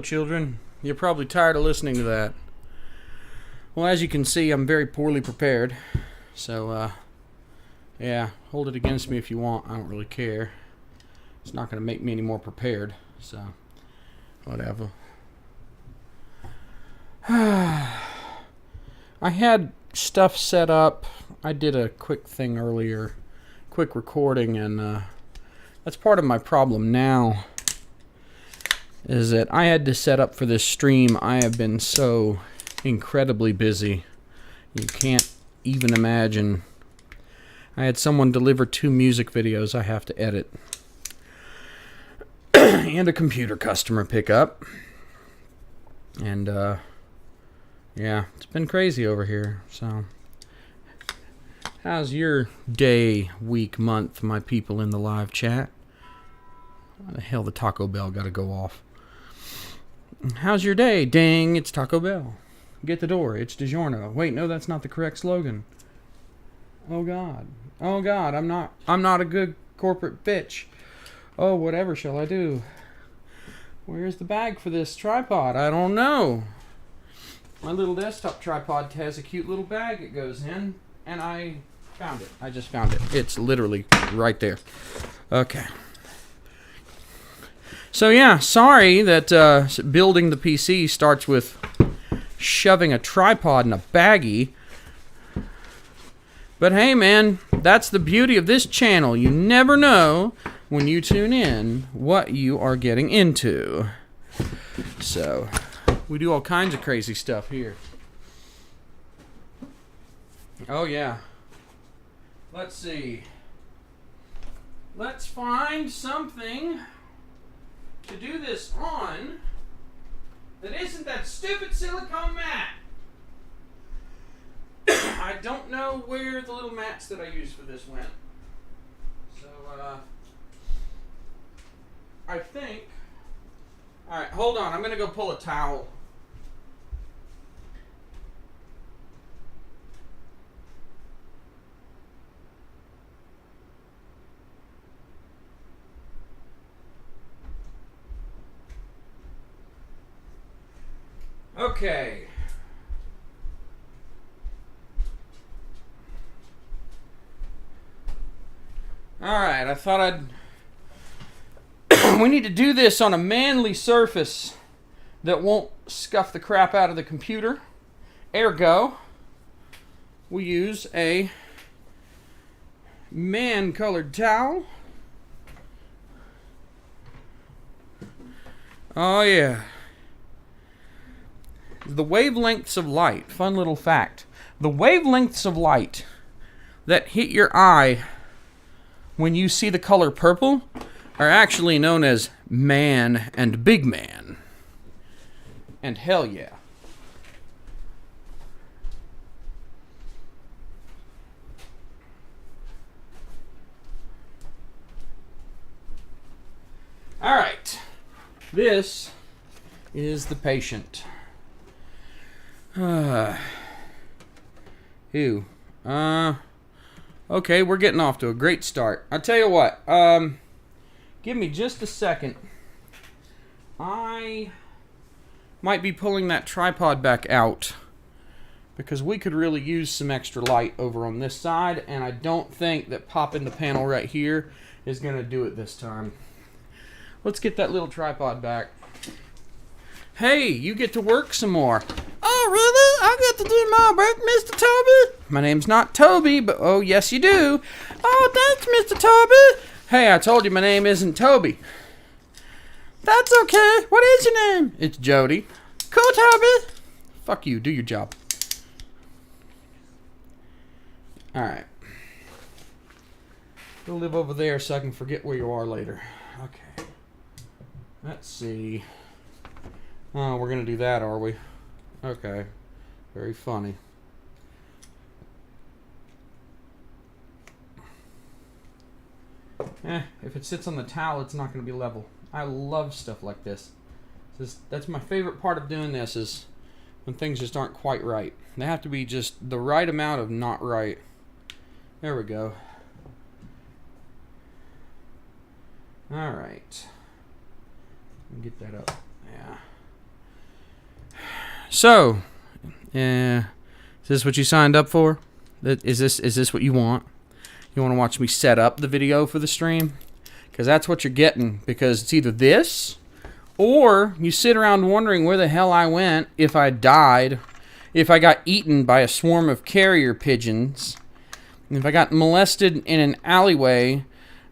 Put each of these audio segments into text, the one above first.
Hello, children. You're probably tired of listening to that. Well, as you can see, I'm very poorly prepared. So, yeah, hold it against me if you want. I don't really care. It's not going to make me any more prepared. So, whatever. I had stuff set up. I did a quick thing earlier. Quick recording, and that's part of my problem now. Is that I had to set up for this stream. I have been so incredibly busy. You can't even imagine. I had someone deliver 2 music videos I have to edit. And a computer customer pick up. And, yeah, it's been crazy over here. So, how's your day, week, month, my people in the live chat? Why the hell the Taco Bell got to go off? How's your day? Ding, it's Taco Bell. Get the door, it's DiGiorno. Wait, no, that's not the correct slogan. Oh God. Oh God, I'm not a good corporate bitch. Oh, whatever shall I do? Where's the bag for this tripod? I don't know. My little desktop tripod has a cute little bag it goes in, and I found it. I just found it. It's literally right there. Okay. So yeah, sorry that building the PC starts with shoving a tripod in a baggie. But hey man, that's the beauty of this channel. You never know when you tune in what you are getting into. So, we do all kinds of crazy stuff here. Oh yeah. Let's see. Let's find something to do this on that isn't that stupid silicone mat. I don't know where the little mats that I used for this went. So, I think... Alright, hold on. I'm going to go pull a towel. Okay. Alright, I thought I'd... we need to do this on a manly surface that won't scuff the crap out of the computer. Ergo, we use a man-colored towel. Oh yeah. The wavelengths of light, fun little fact. The wavelengths of light that hit your eye when you see the color purple are actually known as man and big man. And hell yeah. Alright. This is the patient. Ew. Okay, we're getting off to a great start. I'll tell you what, give me just a second. I might be pulling that tripod back out because we could really use some extra light over on this side, and I don't think that popping the panel right here is going to do it this time. Let's get that little tripod back. Hey, you get to work some more. Oh, really? I get to do my work, Mr. Toby? My name's not Toby, but oh, yes, you do. Oh, thanks, Mr. Toby. Hey, I told you my name isn't Toby. That's okay. What is your name? It's Jody. Cool, Toby. Fuck you. Do your job. Alright. Go live over there so I can forget where you are later. Okay. Let's see. Oh, we're going to do that, are we? Okay. Very funny. If it sits on the towel, it's not going to be level. I love stuff like this. That's my favorite part of doing this, is when things just aren't quite right. They have to be just the right amount of not right. There we go. Alright. Get that up. Yeah. So, is this what you signed up for? Is this what you want? You want to watch me set up the video for the stream? Because that's what you're getting. Because it's either this, or you sit around wondering where the hell I went if I died, if I got eaten by a swarm of carrier pigeons, if I got molested in an alleyway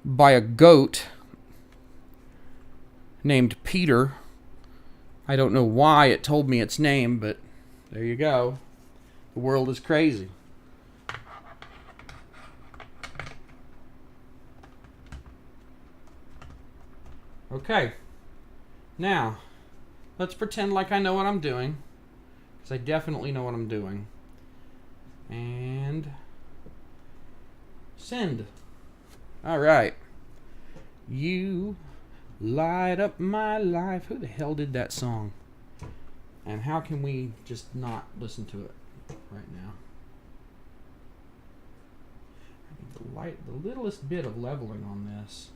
by a goat named Peter. I don't know why it told me its name, but there you go. The world is crazy. Okay. Now, let's pretend like I know what I'm doing, because I definitely know what I'm doing. And send. All right. You light up my life. Who the hell did that song? And how can we just not listen to it right now? I need the littlest bit of leveling on this.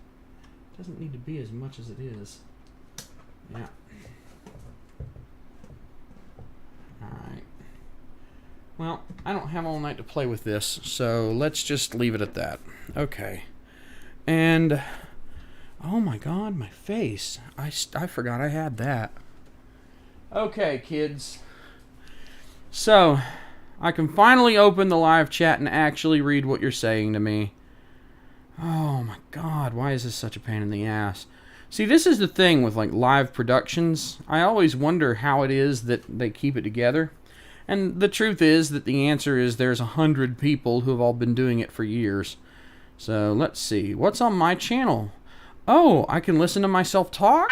Doesn't need to be as much as it is. Yeah. Alright. Well, I don't have all night to play with this, so let's just leave it at that. Okay. And oh my god, my face. I forgot I had that. Okay, kids. So, I can finally open the live chat and actually read what you're saying to me. Oh my god, why is this such a pain in the ass? See, this is the thing with like live productions. I always wonder how it is that they keep it together. And the truth is that the answer is there's 100 people who have all been doing it for years. So, let's see. What's on my channel? Oh, I can listen to myself talk?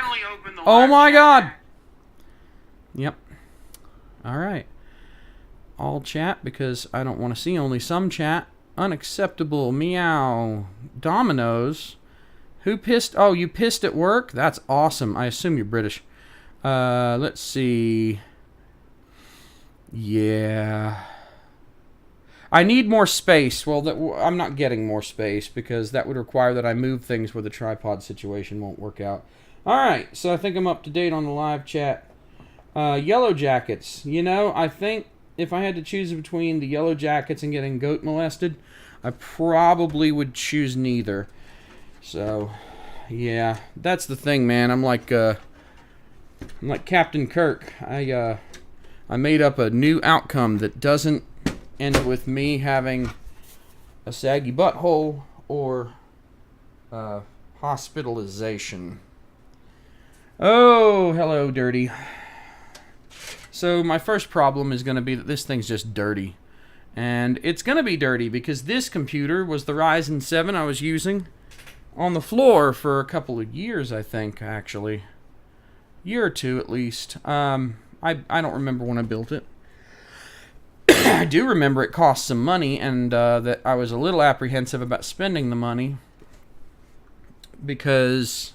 Oh my god! Yep. Alright. All chat, because I don't want to see only some chat. Unacceptable. Meow. Dominoes. Who pissed? Oh, you pissed at work? That's awesome. I assume you're British. Let's see. Yeah. I need more space. Well, I'm not getting more space because that would require that I move things where the tripod situation won't work out. Alright, so I think I'm up to date on the live chat. Yellow Jackets. You know, I think if I had to choose between the Yellow Jackets and getting goat molested, I probably would choose neither. So, yeah, that's the thing, man. I'm like Captain Kirk. I made up a new outcome that doesn't end with me having a saggy butthole or hospitalization. Oh, hello, Dirty. So my first problem is going to be that this thing's just dirty. And it's going to be dirty because this computer was the Ryzen 7 I was using on the floor for a couple of years, I think, actually. Year or two, at least. I don't remember when I built it. I do remember it cost some money, and that I was a little apprehensive about spending the money because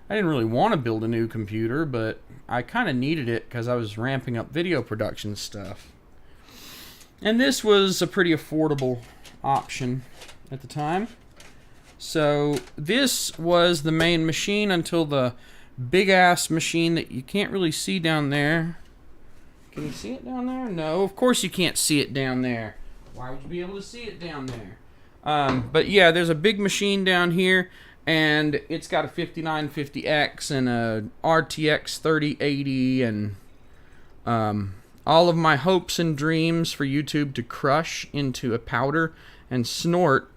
I didn't really want to build a new computer, but I kind of needed it because I was ramping up video production stuff. And this was a pretty affordable option at the time. So this was the main machine until the big-ass machine that you can't really see down there. Can you see it down there? No, of course you can't see it down there. Why would you be able to see it down there? But yeah, there's a big machine down here, and it's got a 5950X and a RTX 3080, and all of my hopes and dreams for YouTube to crush into a powder and snort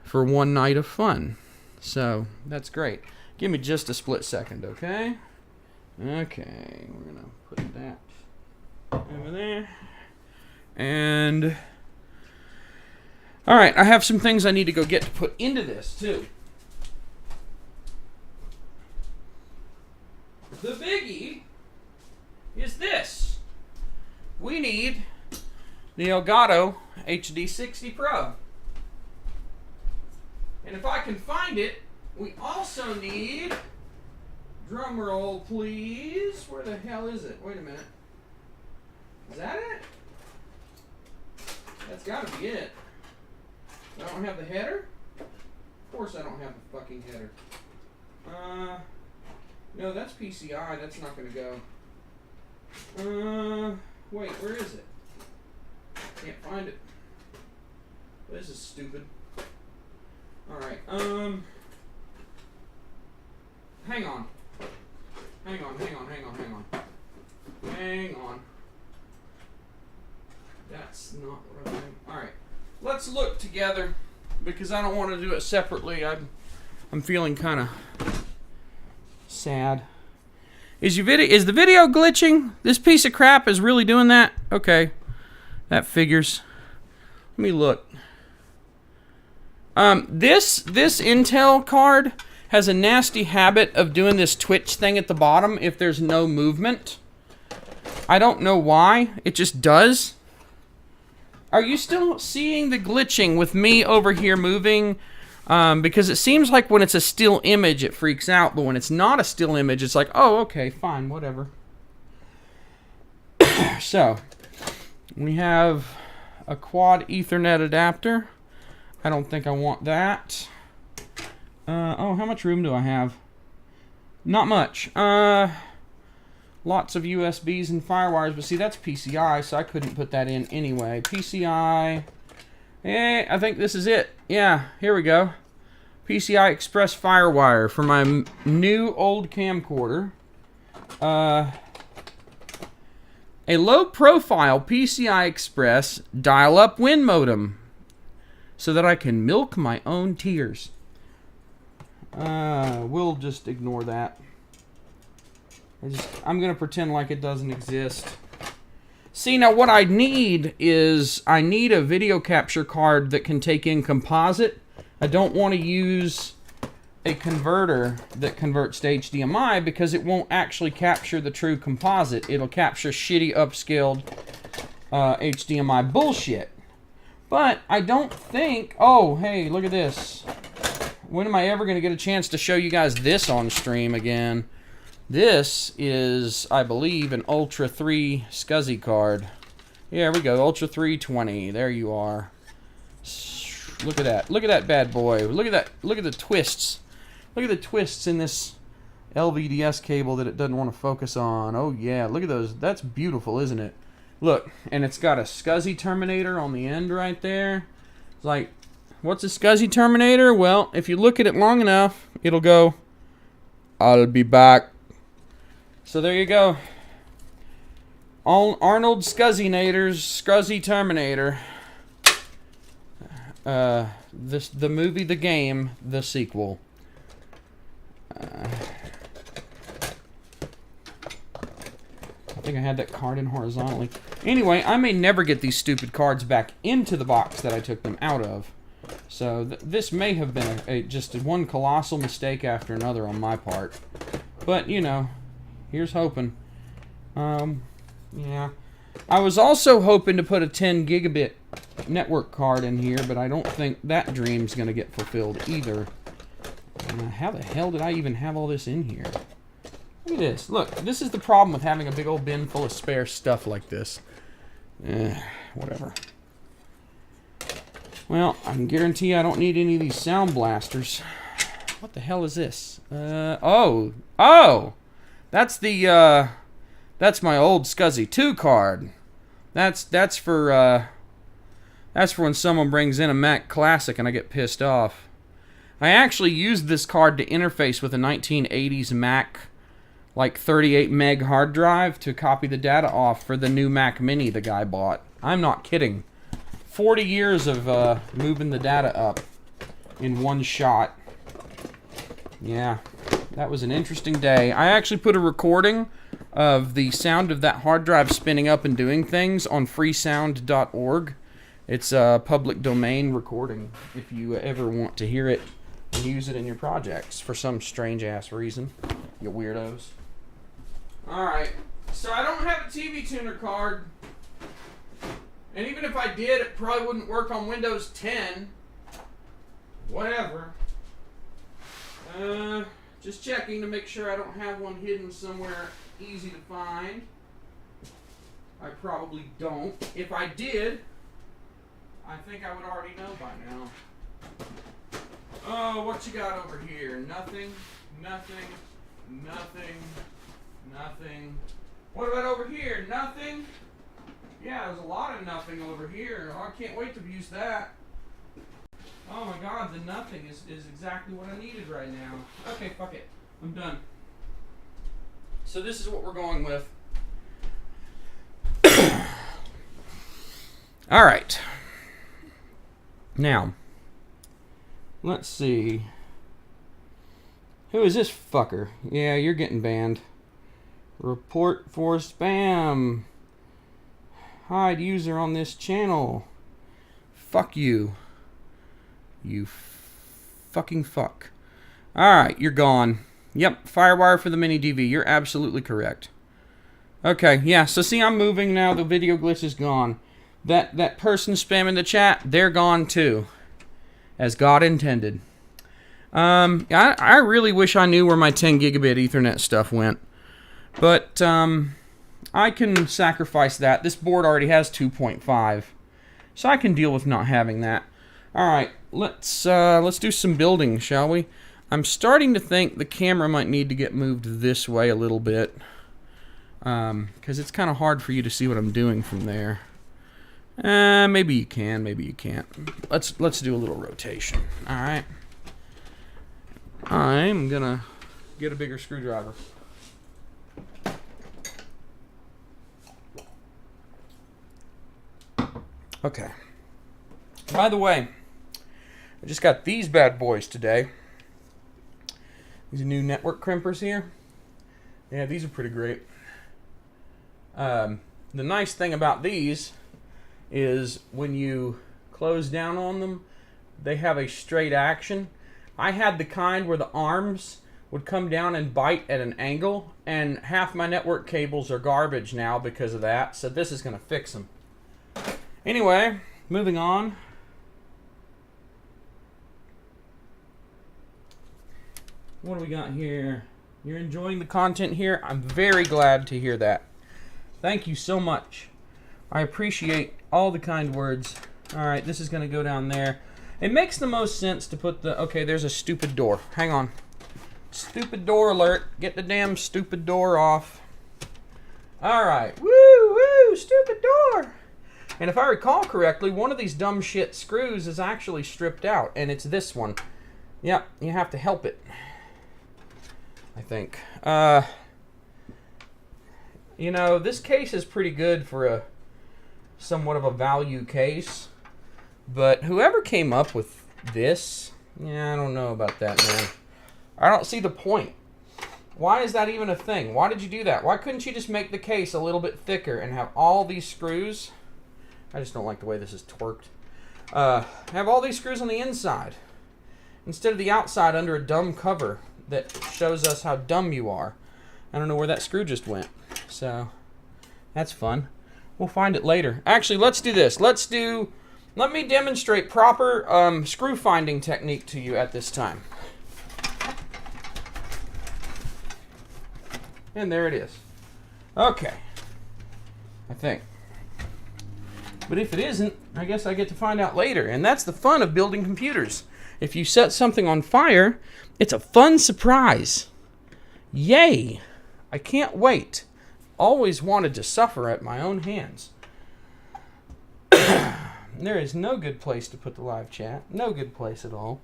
for one night of fun. So, that's great. Give me just a split second, okay? Okay, we're going to put that over there. And alright, I have some things I need to go get to put into this, too. The biggie is this. We need the Elgato HD60 Pro. And if I can find it, we also need, drum roll please, where the hell is it? Wait a minute. Is that it? That's gotta be it. I don't have the header? Of course I don't have the fucking header. No, that's PCI, that's not gonna go. Wait, where is it? Can't find it. This is stupid. Alright, hang on. Hang on. That's not what I think. Alright, let's look together because I don't want to do it separately. I'm feeling kind of sad. Is the video glitching? This piece of crap is really doing that? Okay, that figures. Let me look. This Intel card has a nasty habit of doing this twitch thing at the bottom if there's no movement. I don't know why. It just does. Are you still seeing the glitching with me over here moving? Because it seems like when it's a still image, it freaks out. But when it's not a still image, it's like, oh, okay, fine, whatever. So, we have a quad Ethernet adapter. I don't think I want that. Oh, how much room do I have? Not much. Lots of USBs and FireWires, but see, that's PCI, so I couldn't put that in anyway. PCI. Hey, I think this is it. Yeah, here we go. PCI Express FireWire for my new old camcorder. A low-profile PCI Express dial-up WIN modem so that I can milk my own tears. We'll just ignore that. I'm going to pretend like it doesn't exist. See, now what I need is, I need a video capture card that can take in composite. I don't want to use a converter that converts to HDMI because it won't actually capture the true composite. It'll capture shitty upscaled HDMI bullshit. But I don't think... Oh, hey, look at this. When am I ever going to get a chance to show you guys this on stream again? This is, I believe, an Ultra 3 SCSI card. Here we go, Ultra 320. There you are. Look at that. Look at that bad boy. Look at that. Look at the twists. Look at the twists in this LVDS cable that it doesn't want to focus on. Oh, yeah. Look at those. That's beautiful, isn't it? Look, and it's got a SCSI terminator on the end right there. It's like, what's a SCSI terminator? Well, if you look at it long enough, it'll go, I'll be back. So there you go. Arnold SCSI-nators, SCSI Terminator. The movie, the game, the sequel. I think I had that card in horizontally. Anyway, I may never get these stupid cards back into the box that I took them out of. So this may have been just one colossal mistake after another on my part. But, you know, here's hoping. Yeah. I was also hoping to put a 10 gigabit network card in here, but I don't think that dream's going to get fulfilled either. How the hell did I even have all this in here? Look at this. Look, this is the problem with having a big old bin full of spare stuff like this. Whatever. Well, I can guarantee I don't need any of these sound blasters. What the hell is this? Oh! That's the, that's my old SCSI 2 card. That's for when someone brings in a Mac Classic and I get pissed off. I actually used this card to interface with a 1980s Mac, like 38 meg hard drive to copy the data off for the new Mac Mini the guy bought. I'm not kidding. 40 years of moving the data up in one shot. Yeah, that was an interesting day. I actually put a recording of the sound of that hard drive spinning up and doing things on freesound.org. It's a public domain recording if you ever want to hear it and use it in your projects for some strange ass reason, you weirdos. Alright, so I don't have a TV tuner card, and even if I did, it probably wouldn't work on Windows 10. Whatever. Just checking to make sure I don't have one hidden somewhere easy to find. I probably don't. If I did, I think I would already know by now. Oh, what you got over here? Nothing, nothing, nothing, nothing, What about over here? Nothing? Yeah, there's a lot of nothing over here. Oh, I can't wait to use that. Oh my god, the nothing is exactly what I needed right now. Okay, fuck it. I'm done. So this is what we're going with. Alright. Now, let's see. Who is this fucker? Yeah, you're getting banned. Report for spam. Hide user on this channel. Fuck you. You fucking fuck. Alright, you're gone. Yep, Firewire for the mini DV. You're absolutely correct. Okay, yeah, so see, I'm moving now. The video glitch is gone. That person spamming the chat, they're gone too. As God intended. I really wish I knew where my 10 gigabit Ethernet stuff went. But, I can sacrifice that. This board already has 2.5. So I can deal with not having that. Alright, let's do some building, shall we? I'm starting to think the camera might need to get moved this way a little bit. Because it's kind of hard for you to see what I'm doing from there. Maybe you can, maybe you can't. Let's do a little rotation. Alright. I'm gonna get a bigger screwdriver. Okay. By the way, I just got these bad boys today. These new network crimpers here. Yeah, these are pretty great. The nice thing about these is when you close down on them, they have a straight action. I had the kind where the arms would come down and bite at an angle, and half my network cables are garbage now because of that, so this is going to fix them. Anyway, moving on. What do we got here? You're enjoying the content here? I'm very glad to hear that. Thank you so much. I appreciate all the kind words. Alright, this is going to go down there. It makes the most sense to put the... Okay, there's a stupid door. Hang on. Stupid door alert. Get the damn stupid door off. Alright. Woo, woo, stupid door. And if I recall correctly, one of these dumb shit screws is actually stripped out. And it's this one. Yep, you have to help it. I think. You know, this case is pretty good for a somewhat of a value case. But whoever came up with this, yeah, I don't know about that, man. I don't see the point. Why is that even a thing? Why did you do that? Why couldn't you just make the case a little bit thicker and have all these screws? I just don't like the way this is twerked. Have all these screws on the inside instead of the outside under a dumb cover that shows us how dumb you are. I don't know where that screw just went. So, that's fun. We'll find it later. Actually, let's do this. Let me demonstrate proper screw finding technique to you at this time. And there it is. Okay. I think. But if it isn't, I guess I get to find out later. And that's the fun of building computers. If you set something on fire, it's a fun surprise. Yay! I can't wait. Always wanted to suffer at my own hands. There is no good place to put the live chat. No good place at all.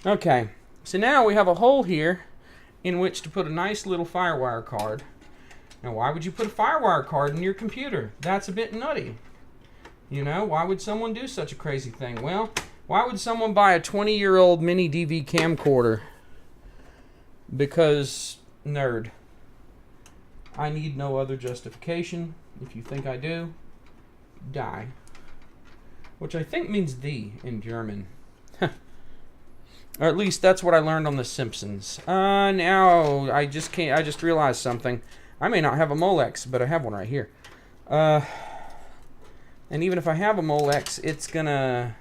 Okay, so now we have a hole here in which to put a nice little Firewire card. Now, why would you put a Firewire card in your computer? That's a bit nutty. You know, why would someone do such a crazy thing? Well, why would someone buy a 20-year-old mini DV camcorder? Because, nerd. I need no other justification. If you think I do, die. Which I think means "the" in German. Or at least that's what I learned on The Simpsons. Now, I just realized something. I may not have a Molex, but I have one right here. And even if I have a Molex, it's gonna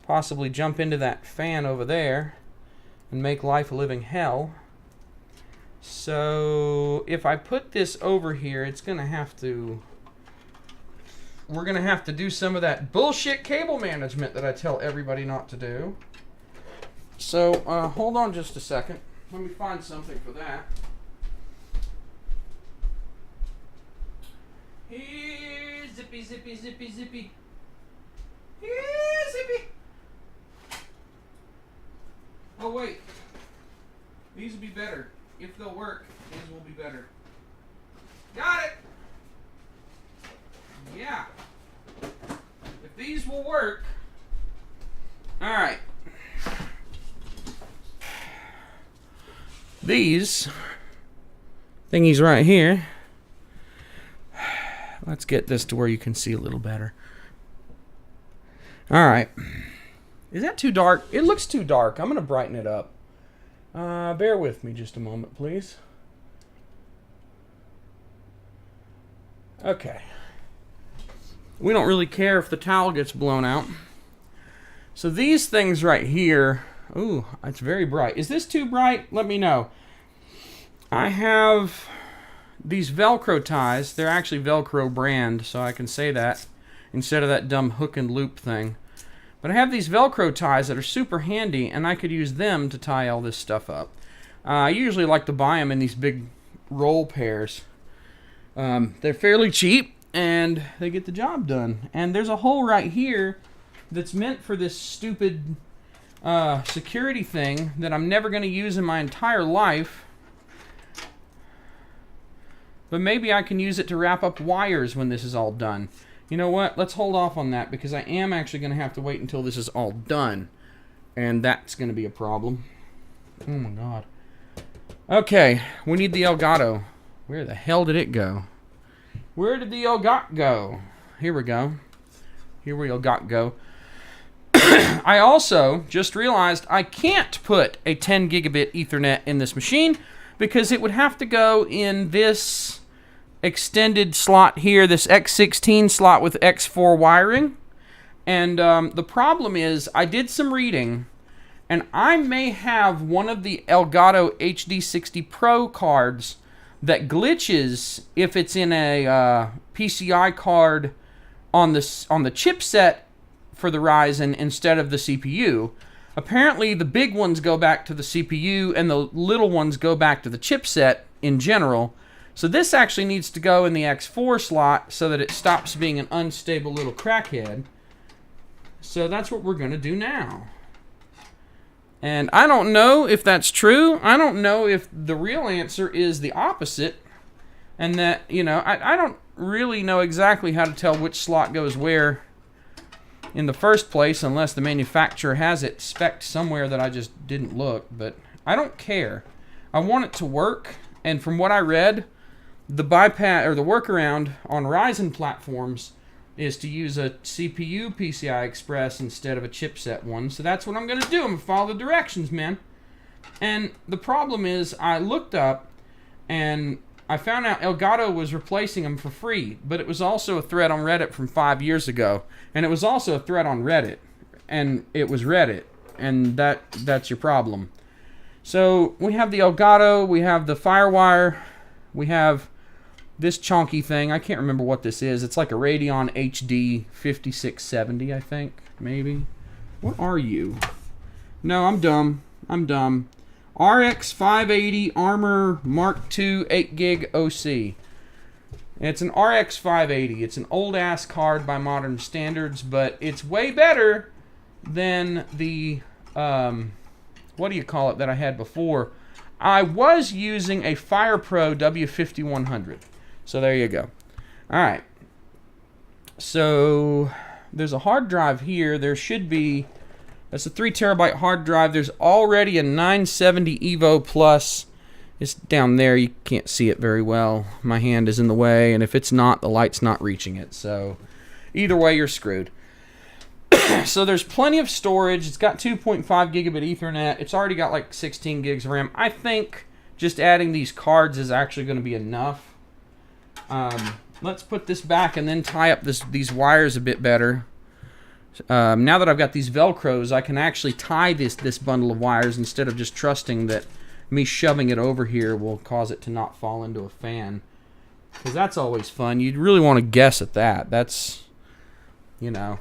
possibly jump into that fan over there and make life a living hell. So, if I put this over here, it's gonna have to... We're gonna have to do some of that bullshit cable management that I tell everybody not to do. So, hold on just a second. Let me find something for that. zippy, zippy, zippy, zippy. Yeah, zippy. Oh, wait. These will be better. If they'll work, these will be better. Got it! Yeah. If these will work. Alright. These thingies right here. Let's get this to where you can see a little better. Alright. Is that too dark? It looks too dark. I'm going to brighten it up. Bear with me just a moment, please. Okay. We don't really care if the towel gets blown out. So these things right here... Ooh, it's very bright. Is this too bright? Let me know. I have these Velcro ties. They're actually Velcro brand, so I can say that instead of that dumb hook and loop thing. But I have these Velcro ties that are super handy, and I could use them to tie all this stuff up. I usually like to buy them in these big roll pairs. They're fairly cheap, and they get the job done. And there's a hole right here that's meant for this stupid security thing that I'm never going to use in my entire life. But maybe I can use it to wrap up wires when this is all done. You know what? Let's hold off on that because I am actually going to have to wait until this is all done. And that's going to be a problem. Oh my god. Okay, we need the Elgato. Where the hell did it go? Where did the Elgato go? Here we go. Here we go. I also just realized I can't put a 10 gigabit Ethernet in this machine because it would have to go in this extended slot here, this X16 slot with X4 wiring. And the problem is I did some reading and I may have one of the Elgato HD60 Pro cards that glitches if it's in a PCI card on the chipset for the Ryzen instead of the CPU. Apparently the big ones go back to the CPU and the little ones go back to the chipset in general. So this actually needs to go in the X4 slot so that it stops being an unstable little crackhead. So that's what we're going to do now. And I don't know if that's true. I don't know if the real answer is the opposite. And that, you know, I don't really know exactly how to tell which slot goes where in the first place, unless the manufacturer has it spec'd somewhere that I just didn't look. But I don't care. I want it to work. And from what I read, the bypass or the workaround on Ryzen platforms is to use a CPU PCI Express instead of a chipset one. So that's what I'm going to do. I'm going to follow the directions, man. And the problem is I looked up and I found out Elgato was replacing them for free, but it was also a thread on Reddit from 5 years ago, and it was also a thread on Reddit, and it was Reddit, and that's your problem. So we have the Elgato, we have the Firewire, we have this chonky thing. I can't remember what this is. It's like a Radeon HD 5670, I think, maybe. What are you? No, I'm dumb. RX 580 Armor Mark II 8 gig OC. It's an RX 580. It's an old ass card by modern standards, but it's way better than the what do you call it that I had before. I was using a FirePro W5100. So there you go. All right. So there's a hard drive here. There should be. That's a 3 terabyte hard drive. There's already a 970 Evo Plus. It's down there. You can't see it very well. My hand is in the way, and if it's not, the light's not reaching it. So either way, you're screwed. So there's plenty of storage. It's got 2.5 gigabit Ethernet. It's already got like 16 gigs of RAM. I think just adding these cards is actually going to be enough. Let's put this back and then tie up these wires a bit better. Now that I've got these Velcros, I can actually tie this bundle of wires instead of just trusting that me shoving it over here will cause it to not fall into a fan. Because that's always fun. You'd really want to guess at that. That's, you know,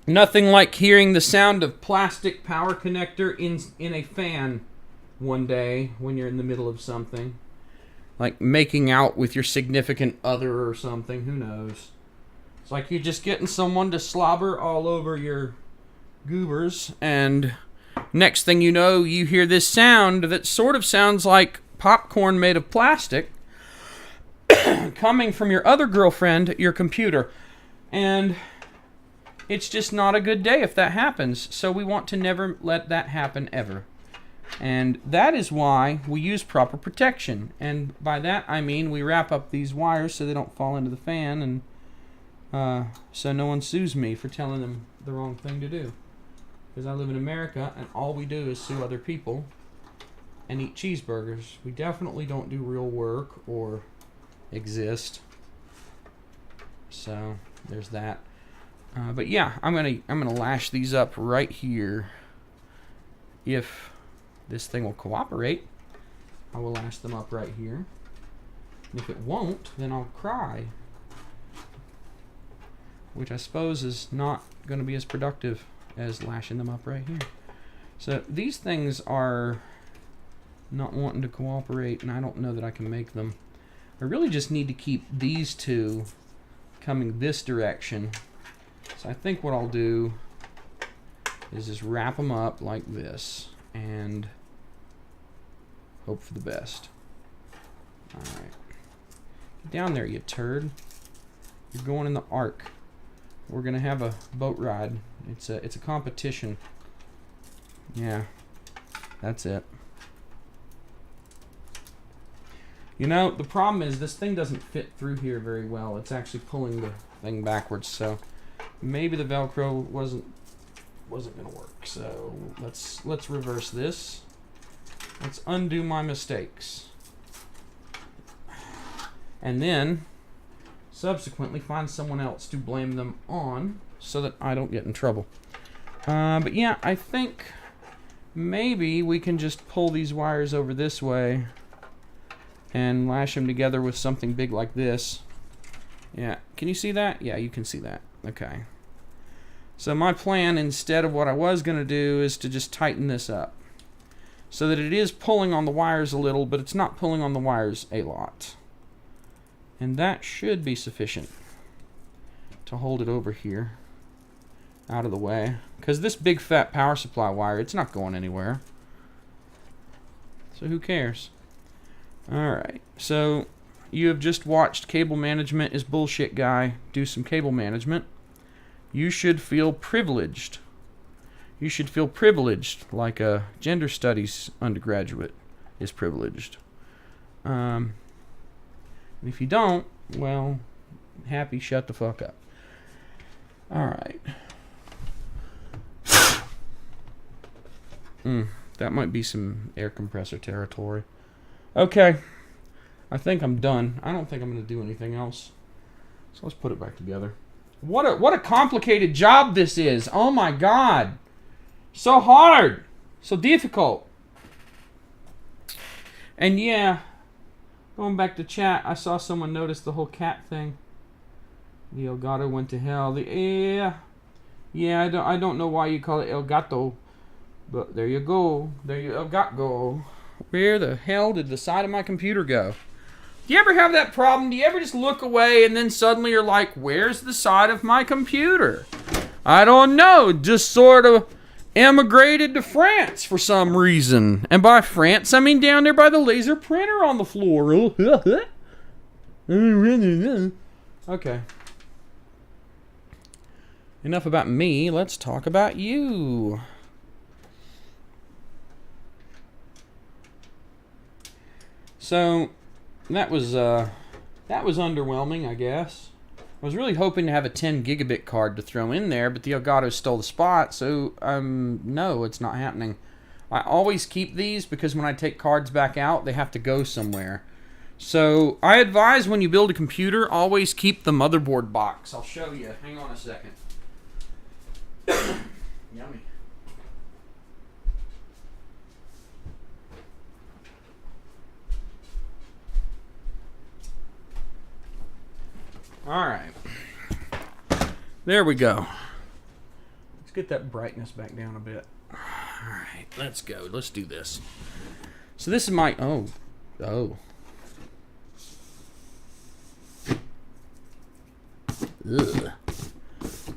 nothing like hearing the sound of plastic power connector in a fan one day when you're in the middle of something. like making out with your significant other or something. Who knows? It's like you're just getting someone to slobber all over your goobers, and next thing you know, you hear this sound that sort of sounds like popcorn made of plastic coming from your other girlfriend, your computer. And it's just not a good day if that happens. So we want to never let that happen ever. And that is why we use proper protection. And by that I mean we wrap up these wires so they don't fall into the fan, and so no one sues me for telling them the wrong thing to do. Because I live in America and all we do is sue other people and eat cheeseburgers. We definitely don't do real work or exist. So there's that. But yeah, I'm gonna lash these up right here. If this thing will cooperate, I will lash them up right here. And if it won't, then I'll cry. Which I suppose is not going to be as productive as lashing them up right here. So these things are not wanting to cooperate, and I don't know that I can make them. I really just need to keep these two coming this direction. So I think what I'll do is just wrap them up like this and hope for the best. Alright. Get down there, you turd. You're going in the ark. We're gonna have a boat ride. It's a competition. Yeah, that's it. You know, the problem is this thing doesn't fit through here very well. It's actually pulling the thing backwards, so maybe the Velcro wasn't gonna work. So let's reverse this. Let's undo my mistakes. And then subsequently find someone else to blame them on so that I don't get in trouble. But yeah, I think maybe we can just pull these wires over this way and lash them together with something big like this. Yeah, can you see that? Yeah, you can see that. Okay. So my plan, instead of what I was going to do, is to just tighten this up so that it is pulling on the wires a little, but it's not pulling on the wires a lot. And that should be sufficient to hold it over here out of the way. Because this big fat power supply wire, it's not going anywhere. So who cares? Alright, so you have just watched Cable Management is Bullshit Guy do some cable management. You should feel privileged. You should feel privileged like a gender studies undergraduate is privileged. If you don't, well, happy, shut the fuck up. Alright. That might be some air compressor territory. Okay. I think I'm done. I don't think I'm going to do anything else. So let's put it back together. What a complicated job this is. Oh my god. So hard. So difficult. And yeah, going back to chat, I saw someone notice the whole cat thing. The El Gato went to hell. Yeah, I don't know why you call it El Gato, but there you go. There you go. Where the hell did the side of my computer go? Do you ever have that problem? Do you ever just look away and then suddenly you're like, where's the side of my computer? I don't know. Just sort of emigrated to France for some reason. And by France, I mean down there by the laser printer on the floor. Okay. Enough about me. Let's talk about you. So that was underwhelming, I guess. I was really hoping to have a 10 gigabit card to throw in there, but the Elgato stole the spot, so no, it's not happening. I always keep these because when I take cards back out, they have to go somewhere. So I advise when you build a computer, always keep the motherboard box. I'll show you. Hang on a second. Yummy. Alright. There we go. Let's get that brightness back down a bit. Alright, let's go. Let's do this. So this is my... Oh. Ugh.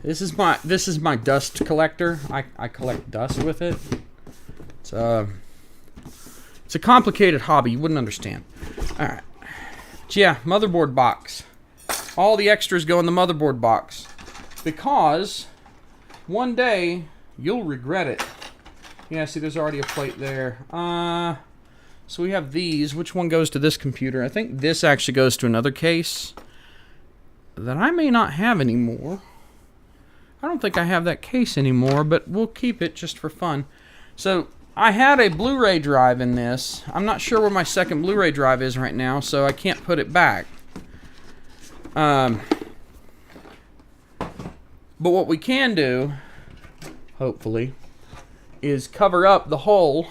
This is my dust collector. I collect dust with it. It's a complicated hobby. You wouldn't understand. All right. But yeah, motherboard box. All the extras go in the motherboard box because one day you'll regret it. Yeah, see, there's already a plate there. So we have these. Which one goes to this computer? I think this actually goes to another case that I may not have anymore. I don't think I have that case anymore, but we'll keep it just for fun. So I had a Blu-ray drive in this. I'm not sure where my second Blu-ray drive is right now, so I can't put it back. But what we can do, hopefully, is cover up the hole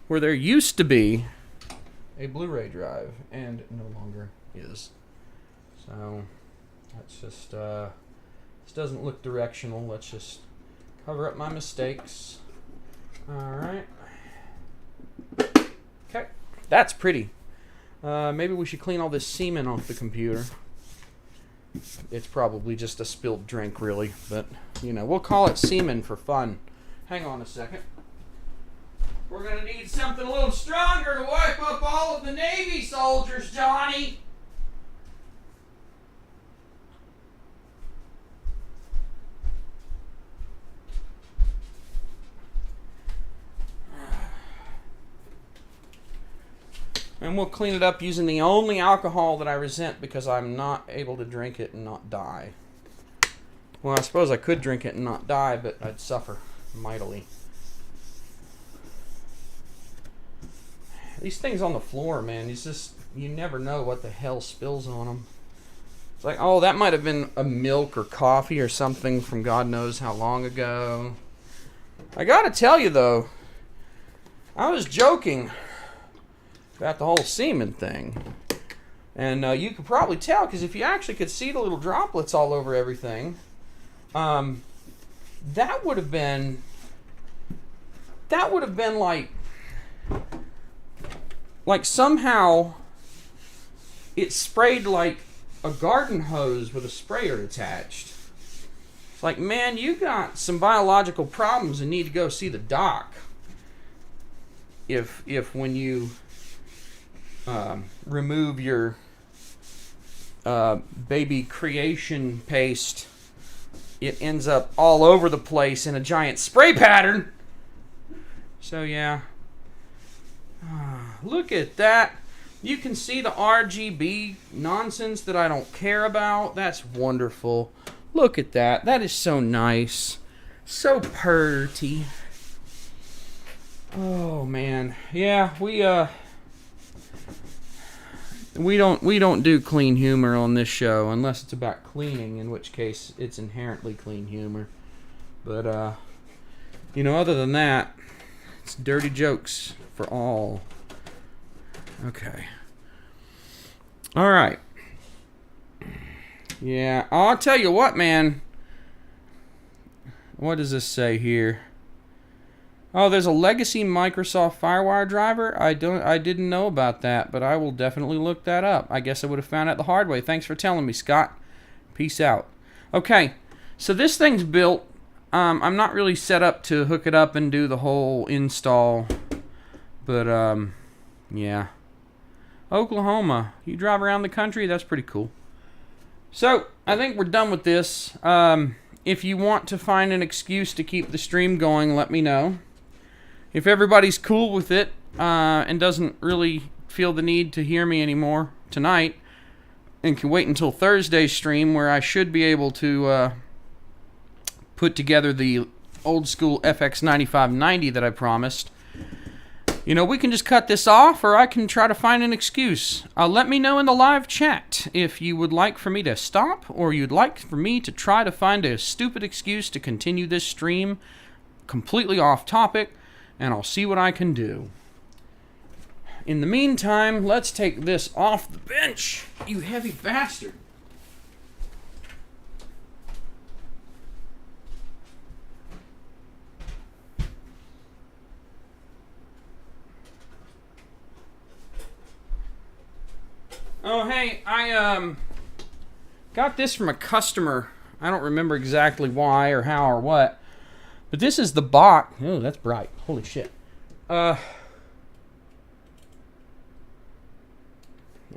where there used to be a Blu-ray drive and no longer is. So that's just this doesn't look directional. Let's just cover up my mistakes. Alright. Okay. That's pretty. Maybe we should clean all this semen off the computer. It's probably just a spilled drink, really. But, you know, we'll call it semen for fun. Hang on a second. We're going to need something a little stronger to wipe up all of the Navy soldiers, Johnny. And we'll clean it up using the only alcohol that I resent because I'm not able to drink it and not die. Well, I suppose I could drink it and not die, but I'd suffer mightily. These things on the floor, man, it's just, you never know what the hell spills on them. It's like, oh, that might have been a milk or coffee or something from God knows how long ago. I gotta tell you, though, I was joking about the whole semen thing. And you could probably tell, because if you actually could see the little droplets all over everything, that would have been like somehow it sprayed like a garden hose with a sprayer attached. It's like, man, you got some biological problems and need to go see the doc. If when you remove your baby creation paste, it ends up all over the place in a giant spray pattern. So yeah, look at that. You can see the RGB nonsense that I don't care about. That's wonderful. Look at that. That is so nice. So purty. Oh man. Yeah, we don't do clean humor on this show unless it's about cleaning, in which case it's inherently clean humor. But you know, other than that, it's dirty jokes for all. Okay. All right. Yeah, I'll tell you what, man. What does this say here? Oh, there's a legacy Microsoft FireWire driver. I didn't know about that, but I will definitely look that up. I guess I would have found out the hard way. Thanks for telling me, Scott. Peace out. Okay, so this thing's built. I'm not really set up to hook it up and do the whole install, but yeah. Oklahoma. You drive around the country? That's pretty cool. So, I think we're done with this. If you want to find an excuse to keep the stream going, let me know. If everybody's cool with it and doesn't really feel the need to hear me anymore tonight and can wait until Thursday's stream where I should be able to put together the old school FX 9590 that I promised, you know, we can just cut this off, or I can try to find an excuse. Let me know in the live chat if you would like for me to stop, or you'd like for me to try to find a stupid excuse to continue this stream completely off topic, and I'll see what I can do. In the meantime, let's take this off the bench, you heavy bastard. Oh, hey, I got this from a customer. I don't remember exactly why or how or what. But this is the box. Oh, that's bright. Holy shit. That's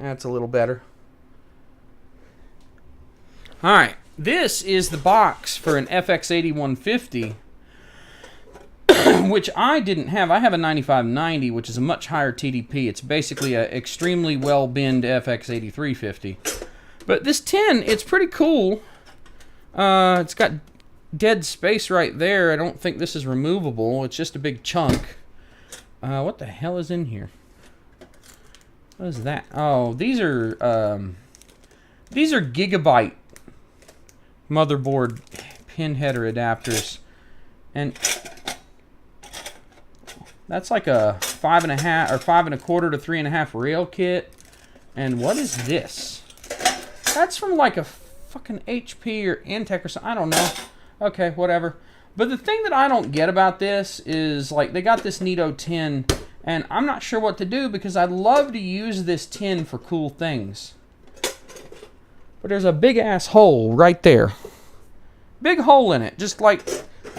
a little better. Alright. This is the box for an FX8150. Which I didn't have. I have a 9590, which is a much higher TDP. It's basically an extremely well-binned FX8350. But this tin, it's pretty cool. It's got dead space right there. I don't think this is removable. It's just a big chunk. What the hell is in here? What is that? Oh, these are gigabyte motherboard pin header adapters. And that's like a 5.5 or 5 1/4 to 3.5 rail kit. And what is this? That's from like a fucking HP or Intech or something. I don't know. Okay, whatever. But the thing that I don't get about this is, like, they got this Nito tin, and I'm not sure what to do because I'd love to use this tin for cool things. But there's a big ass hole right there. Big hole in it. Just like,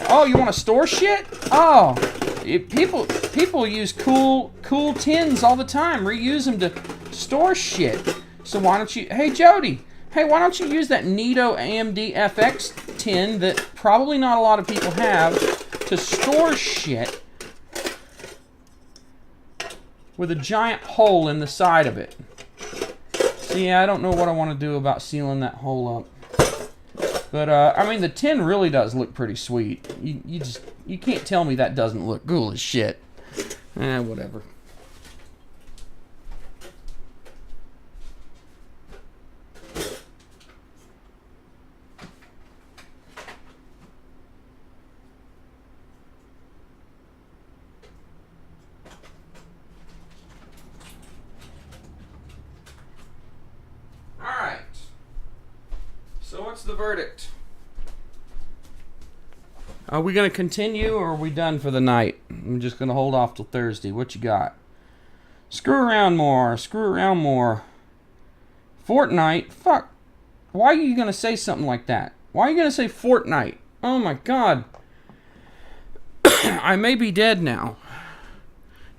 oh, you want to store shit? Oh, people use cool tins all the time. Reuse them to store shit. So why don't you, hey Jody, hey, why don't you use that Nito AMD FX tin that probably not a lot of people have to store shit with a giant hole in the side of it. So yeah, I don't know what I want to do about sealing that hole up. But, I mean, the tin really does look pretty sweet. You can't tell me that doesn't look cool as shit. Whatever. Alright. So what's the verdict? Are we going to continue or are we done for the night? I'm just going to hold off till Thursday. What you got? Screw around more. Screw around more. Fortnite? Fuck. Why are you going to say something like that? Why are you going to say Fortnite? Oh my god. I may be dead now.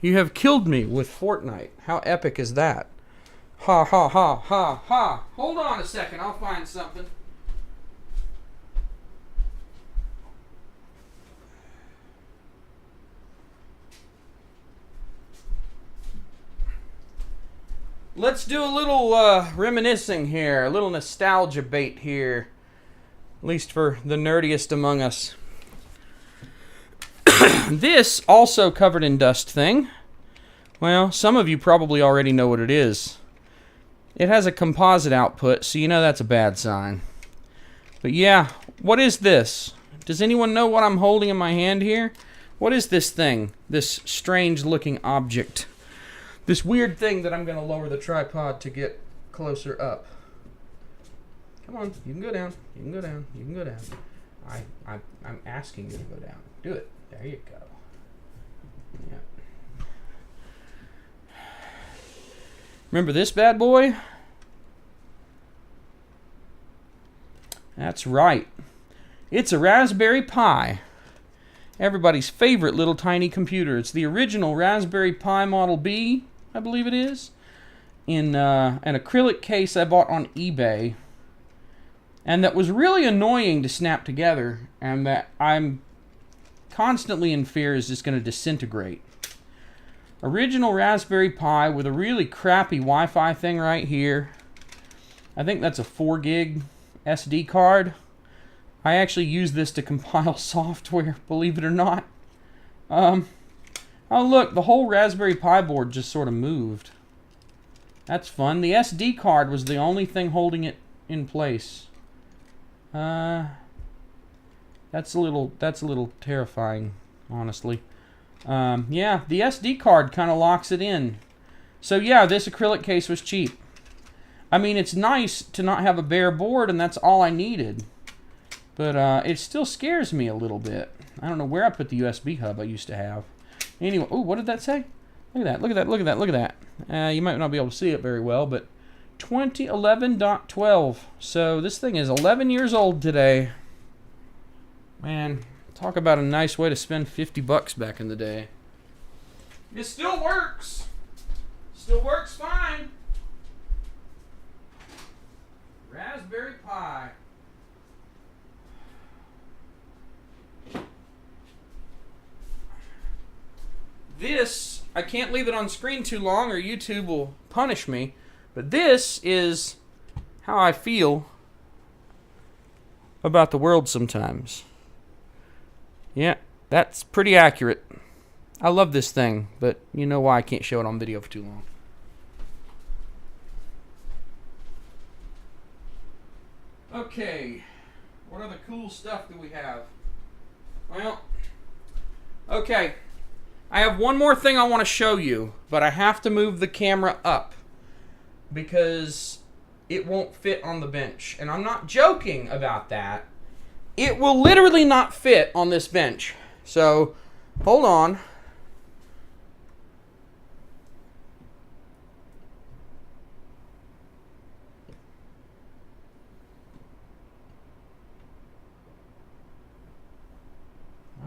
You have killed me with Fortnite. How epic is that? Ha ha ha ha ha. Hold on a second. I'll find something. Let's do a little reminiscing here, a little nostalgia bait here, at least for the nerdiest among us. This also covered in dust thing, well, some of you probably already know what it is. It has a composite output, so you know that's a bad sign. But yeah, what is this? Does anyone know what I'm holding in my hand here? What is this thing, this strange looking object? This weird thing that I'm going to lower the tripod to get closer up. Come on, you can go down. You can go down. You can go down. I'm asking you to go down. Do it. There you go. Yeah. Remember this bad boy? That's right. It's a Raspberry Pi. Everybody's favorite little tiny computer. It's the original Raspberry Pi Model B, I believe it is, in an acrylic case I bought on eBay, and that was really annoying to snap together, and that I'm constantly in fear is just going to disintegrate. Original Raspberry Pi with a really crappy Wi-Fi thing right here. I think that's a 4 gig SD card. I actually use this to compile software, believe it or not. Oh look, the whole Raspberry Pi board just sort of moved. That's fun. The SD card was the only thing holding it in place. That's a little terrifying, honestly. Yeah, the SD card kind of locks it in. So yeah, this acrylic case was cheap. I mean, it's nice to not have a bare board, and that's all I needed. But it still scares me a little bit. I don't know where I put the USB hub I used to have. Anyway, oh, what did that say? Look at that, look at that, look at that, look at that. You might not be able to see it very well, but 2011.12. So this thing is 11 years old today. Man, talk about a nice way to spend 50 bucks back in the day. It still works. Still works fine. Raspberry Pi. This, I can't leave it on screen too long or YouTube will punish me, but this is how I feel about the world sometimes. Yeah, that's pretty accurate. I love this thing, but you know why I can't show it on video for too long. Okay, what other cool stuff do we have? Well, okay, I have one more thing I want to show you, but I have to move the camera up because it won't fit on the bench. And I'm not joking about that. It will literally not fit on this bench. So, hold on.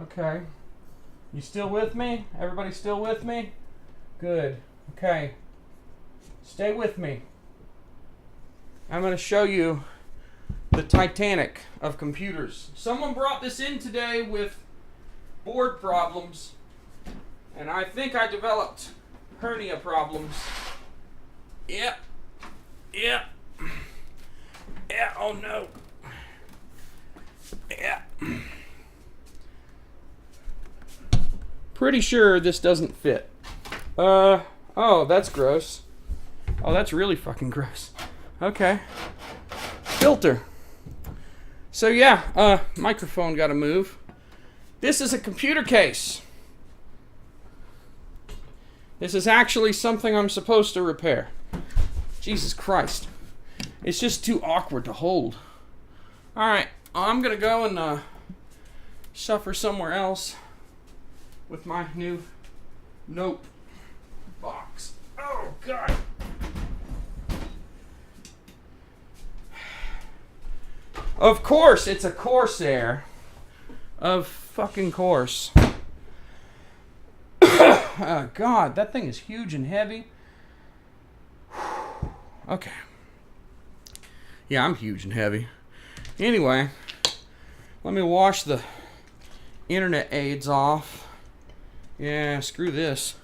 Okay. You still with me? Everybody still with me? Good. Okay. Stay with me. I'm going to show you the Titanic of computers. Someone brought this in today with board problems, and I think I developed hernia problems. Yep. Yep. Yeah. Oh no. Yeah. Pretty sure this doesn't fit. Oh, that's gross. Oh, that's really fucking gross. Okay. Filter. So yeah, microphone gotta move. This is a computer case. This is actually something I'm supposed to repair. Jesus Christ. It's just too awkward to hold. Alright, I'm gonna go and suffer somewhere else with my new note box. Oh, God. Of course, it's a Corsair. Of fucking course. Oh, God, that thing is huge and heavy. Okay. Yeah, I'm huge and heavy. Anyway, let me wash the internet aids off. Yeah, screw this.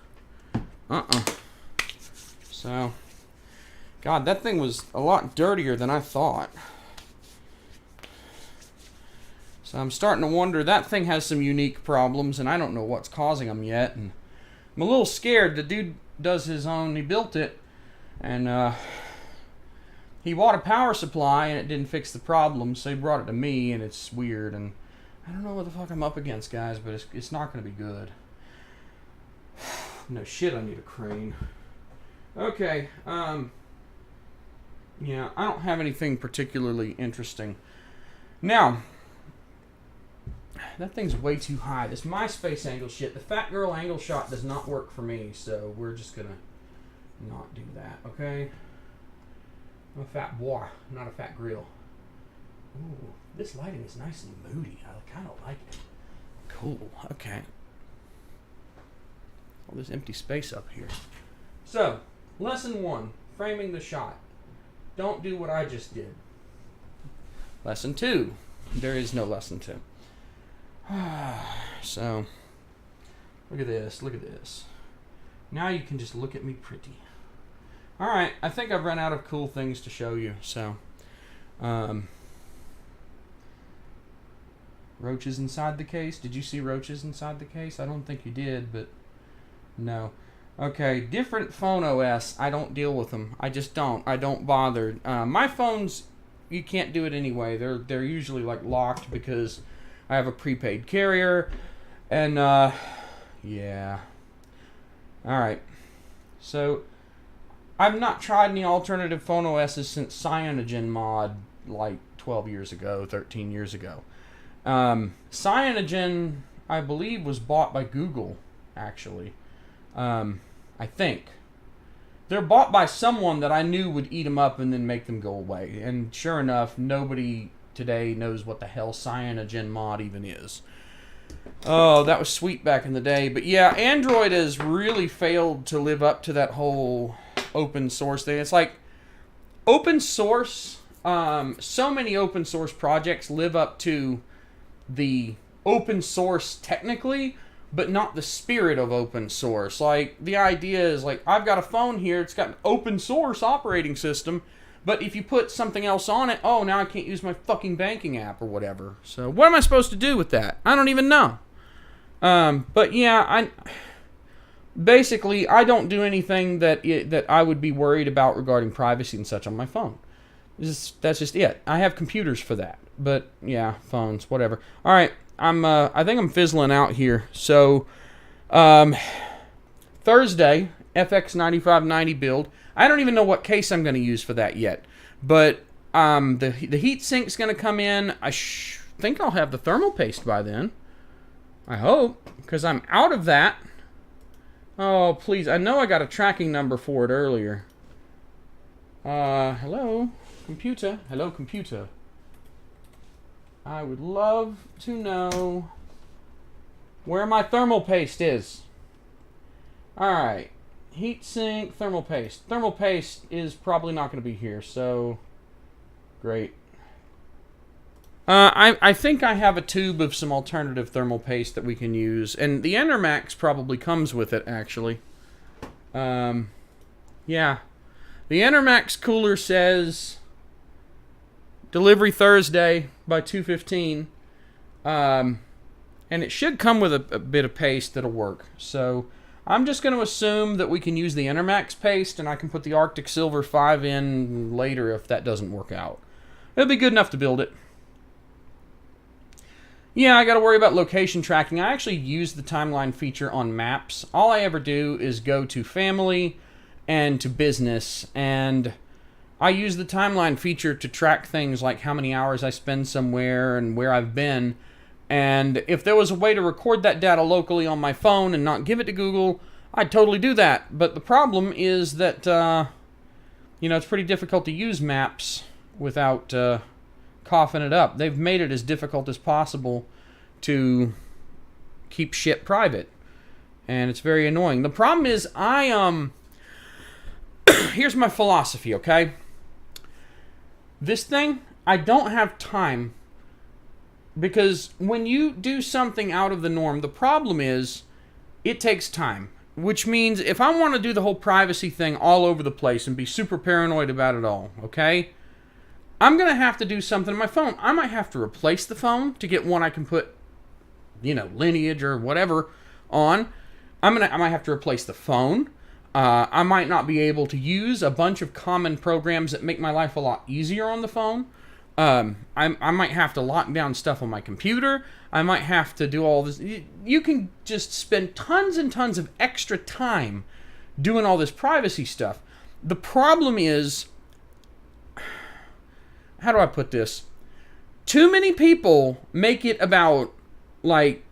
So, God, that thing was a lot dirtier than I thought. So I'm starting to wonder, that thing has some unique problems, and I don't know what's causing them yet. And I'm a little scared. The dude does his own, he built it, and he bought a power supply, and it didn't fix the problem, so he brought it to me, and it's weird, and I don't know what the fuck I'm up against, guys, but it's not going to be good. No shit, I need a crane. Okay, yeah, I don't have anything particularly interesting. Now, that thing's way too high. This MySpace angle shit, the fat girl angle shot does not work for me, so we're just gonna not do that, okay? I'm a fat boy, not a fat grill. Ooh, this lighting is nice and moody. I kind of like it. Cool, okay. All this empty space up here. So, lesson 1, framing the shot. Don't do what I just did. Lesson 2, there is no lesson 2. So, look at this, look at this. Now you can just look at me pretty. Alright, I think I've run out of cool things to show you, so. Roaches inside the case? Did you see roaches inside the case? I don't think you did, but no. Okay, different phone OS. I don't deal with them. I just don't. I don't bother. My phones, you can't do it anyway. They're usually like locked because I have a prepaid carrier, and yeah. All right. So I've not tried any alternative phone OSs since CyanogenMod like 12 years ago, 13 years ago. Cyanogen, I believe, was bought by Google, actually. I think. they're bought by someone that I knew would eat them up and then make them go away. And sure enough, nobody today knows what the hell Cyanogen mod even is. Oh, that was sweet back in the day. But yeah, Android has really failed to live up to that whole open source thing. It's like open source, so many open source projects live up to the open source technically, but not the spirit of open source. Like, the idea is, like, I've got a phone here, it's got an open source operating system, but if you put something else on it, oh, now I can't use my fucking banking app or whatever. So what am I supposed to do with that? I don't even know. But yeah, basically, I don't do anything that I would be worried about regarding privacy and such on my phone. That's just it. I have computers for that. But yeah, phones, whatever. All right, I think I'm fizzling out here. So Thursday, FX9590 build. I don't even know what case I'm going to use for that yet. But the heat sink's going to come in. I think I'll have the thermal paste by then. I hope, because I'm out of that. Oh, please. I know I got a tracking number for it earlier. Hello, computer. Hello, computer. I would love to know where my thermal paste is. Alright. Heatsink, thermal paste. Thermal paste is probably not going to be here, so great. I think I have a tube of some alternative thermal paste that we can use, and the Enermax probably comes with it, actually. Yeah. The Enermax cooler says delivery Thursday by 2:15, and it should come with a bit of paste that'll work. So I'm just going to assume that we can use the Enermax paste, and I can put the Arctic Silver 5 in later if that doesn't work out. It'll be good enough to build it. Yeah, I got to worry about location tracking. I actually use the timeline feature on maps. All I ever do is go to family and to business, and I use the timeline feature to track things like how many hours I spend somewhere and where I've been. And if there was a way to record that data locally on my phone and not give it to Google, I'd totally do that. But the problem is that, it's pretty difficult to use maps without coughing it up. They've made it as difficult as possible to keep shit private. And it's very annoying. The problem is, here's my philosophy, okay? This thing, I don't have time, because when you do something out of the norm, the problem is it takes time, which means if I want to do the whole privacy thing all over the place and be super paranoid about it all, okay, I'm going to have to do something on my phone. I might have to replace the phone to get one I can put, Lineage or whatever on. I might have to replace the phone. I might not be able to use a bunch of common programs that make my life a lot easier on the phone. I might have to lock down stuff on my computer. I might have to do all this. You can just spend tons and tons of extra time doing all this privacy stuff. The problem is, how do I put this? Too many people make it about, like,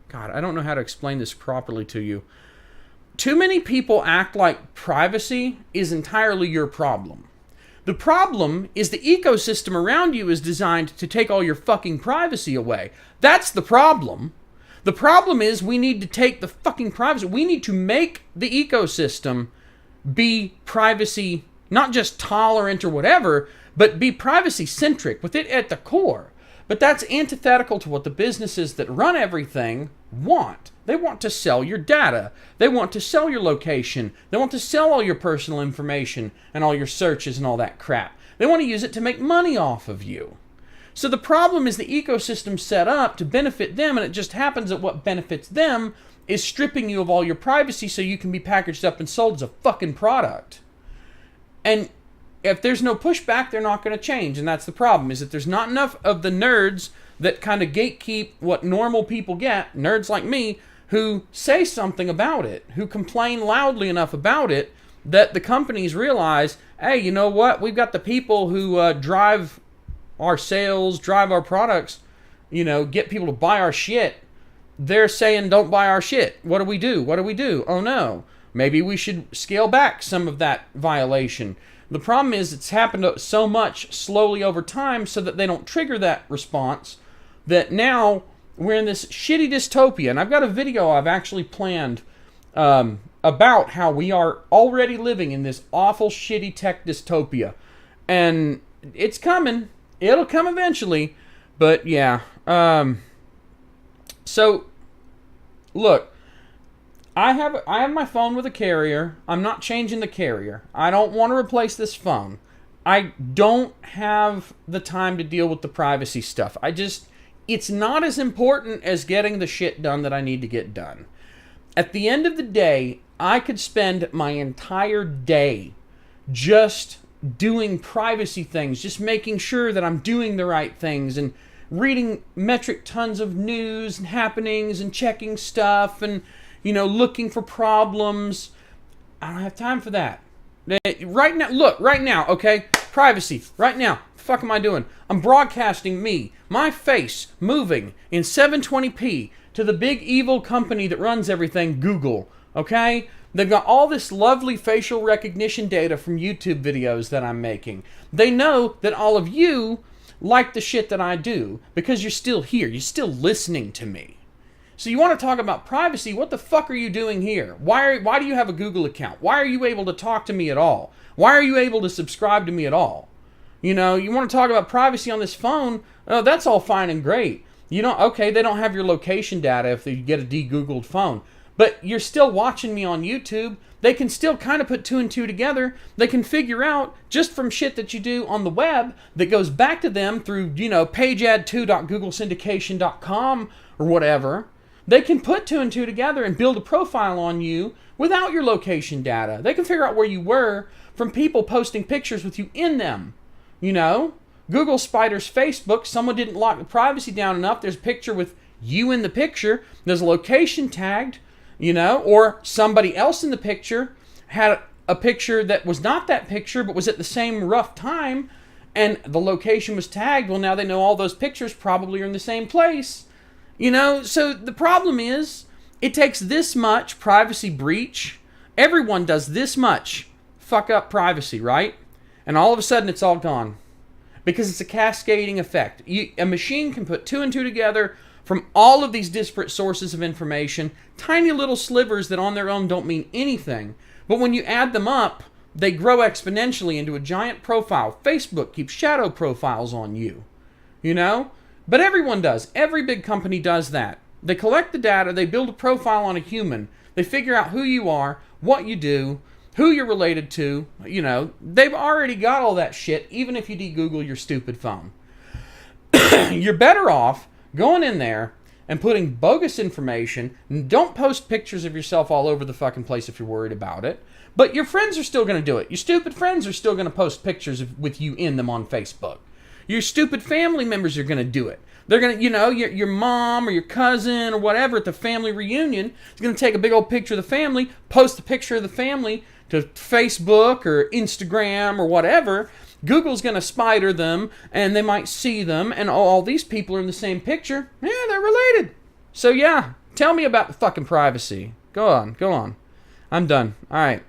God, I don't know how to explain this properly to you. Too many people act like privacy is entirely your problem. The problem is the ecosystem around you is designed to take all your fucking privacy away. That's the problem. The problem is we need to take the fucking privacy. We need to make the ecosystem be privacy, not just tolerant or whatever, but be privacy-centric with it at the core. But that's antithetical to what the businesses that run everything want. They want to sell your data. They want to sell your location. They want to sell all your personal information and all your searches and all that crap. They want to use it to make money off of you. So the problem is the ecosystem's set up to benefit them, and it just happens that what benefits them is stripping you of all your privacy so you can be packaged up and sold as a fucking product. And if there's no pushback, they're not going to change. And that's the problem, is that there's not enough of the nerds that kind of gatekeep what normal people get, nerds like me, who say something about it, who complain loudly enough about it, that the companies realize, hey, you know what? We've got the people who drive our sales, drive our products, get people to buy our shit. They're saying, don't buy our shit. What do we do? What do we do? Oh, no. Maybe we should scale back some of that violation. The problem is it's happened so much slowly over time so that they don't trigger that response, that now we're in this shitty dystopia. And I've got a video I've actually planned about how we are already living in this awful, shitty tech dystopia. And it's coming. It'll come eventually. But yeah. So, look. I have my phone with a carrier. I'm not changing the carrier. I don't want to replace this phone. I don't have the time to deal with the privacy stuff. It's not as important as getting the shit done that I need to get done. At the end of the day, I could spend my entire day just doing privacy things, just making sure that I'm doing the right things and reading metric tons of news and happenings and checking stuff and looking for problems. I don't have time for that. Right now, okay? Privacy. Right now. What the fuck am I doing? I'm broadcasting my face, moving in 720p to the big evil company that runs everything, Google, okay? They've got all this lovely facial recognition data from YouTube videos that I'm making. They know that all of you like the shit that I do because you're still here. You're still listening to me. So you want to talk about privacy? What the fuck are you doing here? Why do you have a Google account? Why are you able to talk to me at all? Why are you able to subscribe to me at all? You want to talk about privacy on this phone? Oh, that's all fine and great. Okay, they don't have your location data if you get a de-Googled phone. But you're still watching me on YouTube. They can still kind of put two and two together. They can figure out, just from shit that you do on the web, that goes back to them through, pagead2.googlesyndication.com or whatever. They can put two and two together and build a profile on you without your location data. They can figure out where you were from people posting pictures with you in them. Google spiders Facebook. Someone didn't lock the privacy down enough. There's a picture with you in the picture. There's a location tagged, or somebody else in the picture had a picture that was not that picture but was at the same rough time, and the location was tagged. Well, now they know all those pictures probably are in the same place. So the problem is, it takes this much privacy breach. Everyone does this much fuck up privacy, right? And all of a sudden it's all gone. Because it's a cascading effect. A machine can put two and two together from all of these disparate sources of information, tiny little slivers that on their own don't mean anything. But when you add them up, they grow exponentially into a giant profile. Facebook keeps shadow profiles on you. But everyone does. Every big company does that. They collect the data, they build a profile on a human, they figure out who you are, what you do, who you're related to. They've already got all that shit, even if you de-Google your stupid phone. You're better off going in there and putting bogus information. Don't post pictures of yourself all over the fucking place if you're worried about it. But your friends are still going to do it. Your stupid friends are still going to post pictures with you in them on Facebook. Your stupid family members are going to do it. They're going to, your mom or your cousin or whatever at the family reunion is going to take a big old picture of the family, post the picture of the family to Facebook or Instagram or whatever. Google's going to spider them, and they might see them, and all these people are in the same picture. Yeah, they're related. So yeah, tell me about the fucking privacy. Go on. I'm done. All right.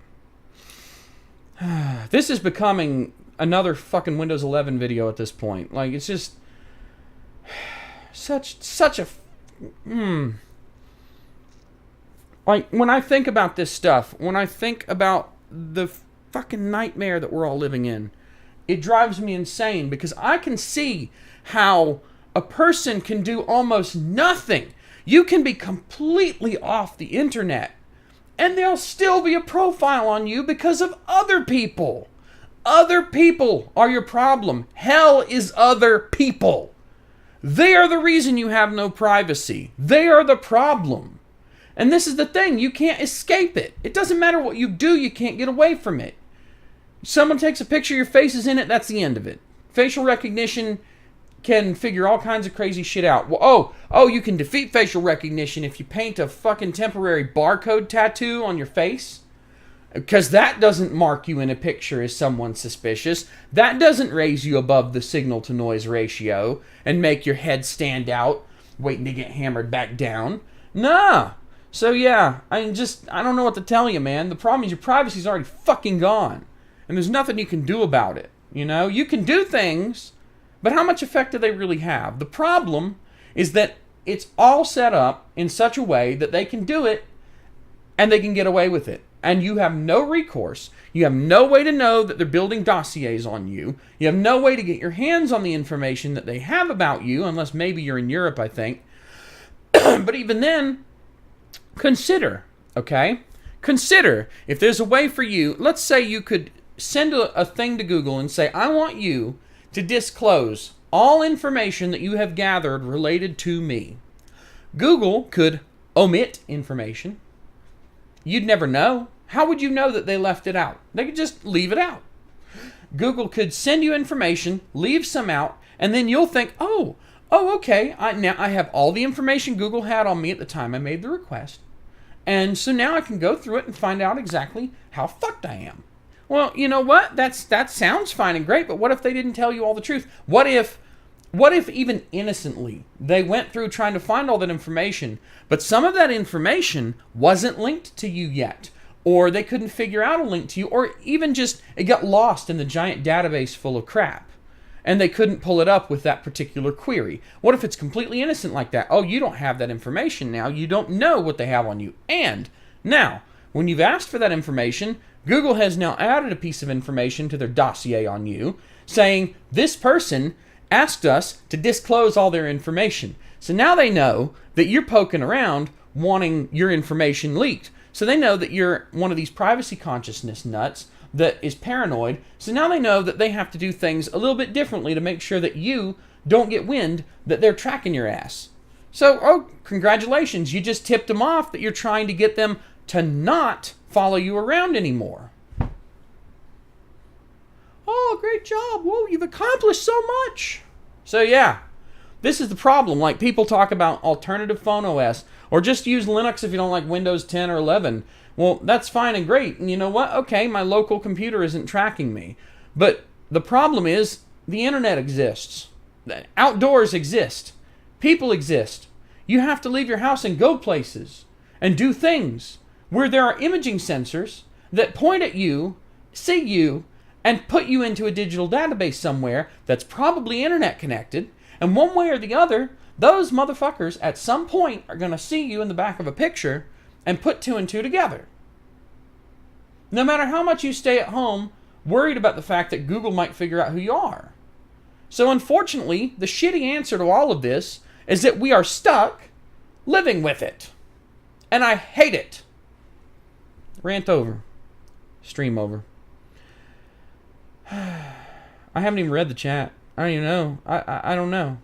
This is becoming another fucking Windows 11 video at this point. Like, it's just such a like, when I think about this stuff, when I think about the fucking nightmare that we're all living in, it drives me insane, because I can see how a person can do almost nothing. You can be completely off the internet and there'll still be a profile on you because of other people. Other people are your problem. Hell is other people. They are the reason you have no privacy. They are the problem. And this is the thing, you can't escape it. It doesn't matter what you do, you can't get away from it. Someone takes a picture, your face is in it, that's the end of it. Facial recognition can figure all kinds of crazy shit out. Well, you can defeat facial recognition if you paint a fucking temporary barcode tattoo on your face. Because that doesn't mark you in a picture as someone suspicious. That doesn't raise you above the signal-to-noise ratio and make your head stand out, waiting to get hammered back down. Nah. So yeah, I don't know what to tell you, man. The problem is your privacy's already fucking gone. And there's nothing you can do about it. You know, you can do things, but how much effect do they really have? The problem is that it's all set up in such a way that they can do it and they can get away with it. And you have no recourse. You have no way to know that they're building dossiers on you. You have no way to get your hands on the information that they have about you, unless maybe you're in Europe, I think. But even then, consider, okay? Consider if there's a way for you. Let's say you could send a thing to Google and say, I want you to disclose all information that you have gathered related to me. Google could omit information. You'd never know. How would you know that they left it out? They could just leave it out. Google could send you information, leave some out, and then you'll think, oh, okay, now I have all the information Google had on me at the time I made the request. And so now I can go through it and find out exactly how fucked I am. Well, you know what? That sounds fine and great, but what if they didn't tell you all the truth? What if even innocently they went through trying to find all that information, but some of that information wasn't linked to you yet, or they couldn't figure out a link to you, or even just it got lost in the giant database full of crap, and they couldn't pull it up with that particular query? What if it's completely innocent like that? Oh, you don't have that information now. You don't know what they have on you. And now, when you've asked for that information, Google has now added a piece of information to their dossier on you, saying this person asked us to disclose all their information. So now they know that you're poking around wanting your information leaked. So they know that you're one of these privacy consciousness nuts that is paranoid. So now they know that they have to do things a little bit differently to make sure that you don't get wind that they're tracking your ass. So, oh, congratulations. You just tipped them off that you're trying to get them to not follow you around anymore. Oh, great job. Whoa, you've accomplished so much. So yeah, this is the problem. Like, people talk about alternative phone OS, or just use Linux if you don't like Windows 10 or 11. Well, that's fine and great. And you know what? Okay, my local computer isn't tracking me. But the problem is the internet exists. Outdoors exist. People exist. You have to leave your house and go places and do things where there are imaging sensors that point at you, see you, and put you into a digital database somewhere that's probably internet connected. And one way or the other, those motherfuckers at some point are going to see you in the back of a picture and put two and two together. No matter how much you stay at home worried about the fact that Google might figure out who you are. So unfortunately, the shitty answer to all of this is that we are stuck living with it. And I hate it. Rant over. Stream over. I haven't even read the chat. I don't even know. I don't know.